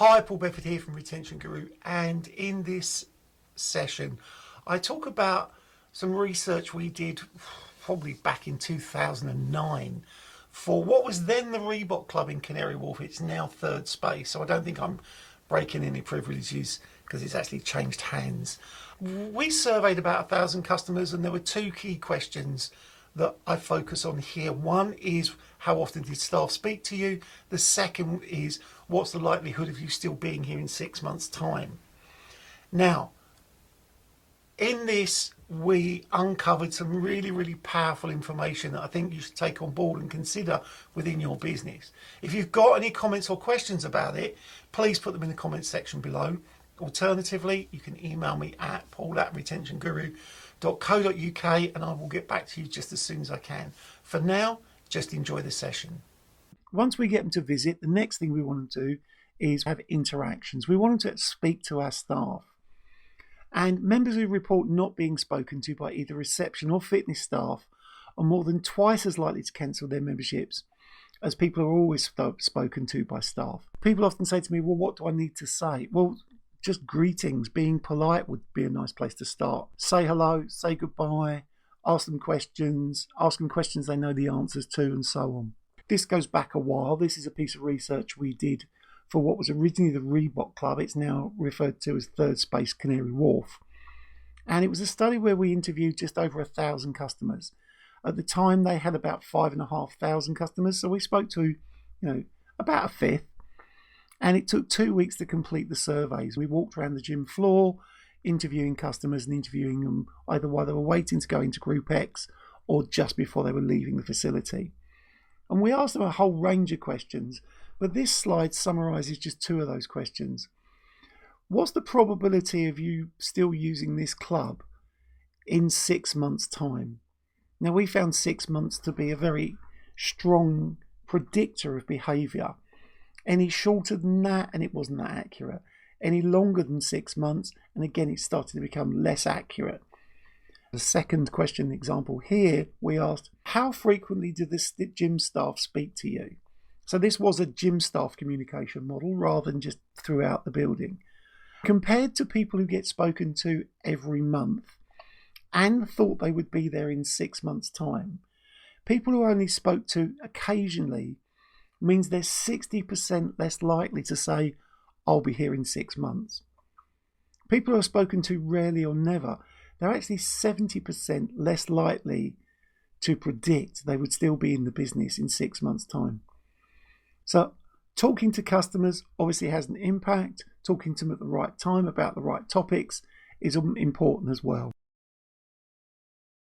Hi, Paul Bedford here from Retention Guru, and in this session I talk about some research we did probably back in 2009 for what was then the Reebok club in Canary Wharf. It's now Third Space, so I don't think I'm breaking any privileges because it's actually changed hands. We surveyed about 1,000 customers and there were two key questions that I focus on here. One is, how often did staff speak to you? The second is, what's the likelihood of you still being here in 6 months' time? Now, in this, we uncovered some really powerful information that I think you should take on board and consider within your business. If you've got any comments or questions about it, please put them in the comments section below. Alternatively, you can email me at paul@retentionguru.co.uk and I will get back to you just as soon as I can. For now, just enjoy the session. Once we get them to visit, the next thing we want to do is have interactions. We want them to speak to our staff. And members who report not being spoken to by either reception or fitness staff are more than twice as likely to cancel their memberships as people who are always spoken to by staff. People often say to me, well, what do I need to say? Well, just greetings, being polite would be a nice place to start. Say hello, say goodbye, ask them questions they know the answers to, and so on. This goes back a while. This is a piece of research we did for what was originally the Reebok Club. It's now referred to as Third Space Canary Wharf. And it was a study where we interviewed just over 1,000 customers. At the time, they had about 5,500 customers. So we spoke to, about a fifth. And it took 2 weeks to complete the surveys. We walked around the gym floor, interviewing customers and interviewing them either while they were waiting to go into Group X or just before they were leaving the facility. And we asked them a whole range of questions, but this slide summarizes just two of those questions. What's the probability of you still using this club in 6 months' time? Now, we found 6 months to be a very strong predictor of behavior. Any shorter than that, and it wasn't that accurate. Any longer than 6 months, and again, it started to become less accurate. The second question example here, we asked, how frequently do the gym staff speak to you? So this was a gym staff communication model rather than just throughout the building. Compared to people who get spoken to every month and thought they would be there in 6 months' time, people who only spoke to occasionally means they're 60% less likely to say, I'll be here in 6 months. People who are spoken to rarely or never, they're actually 70% less likely to predict they would still be in the business in 6 months' time. So talking to customers obviously has an impact. Talking to them at the right time about the right topics is important as well.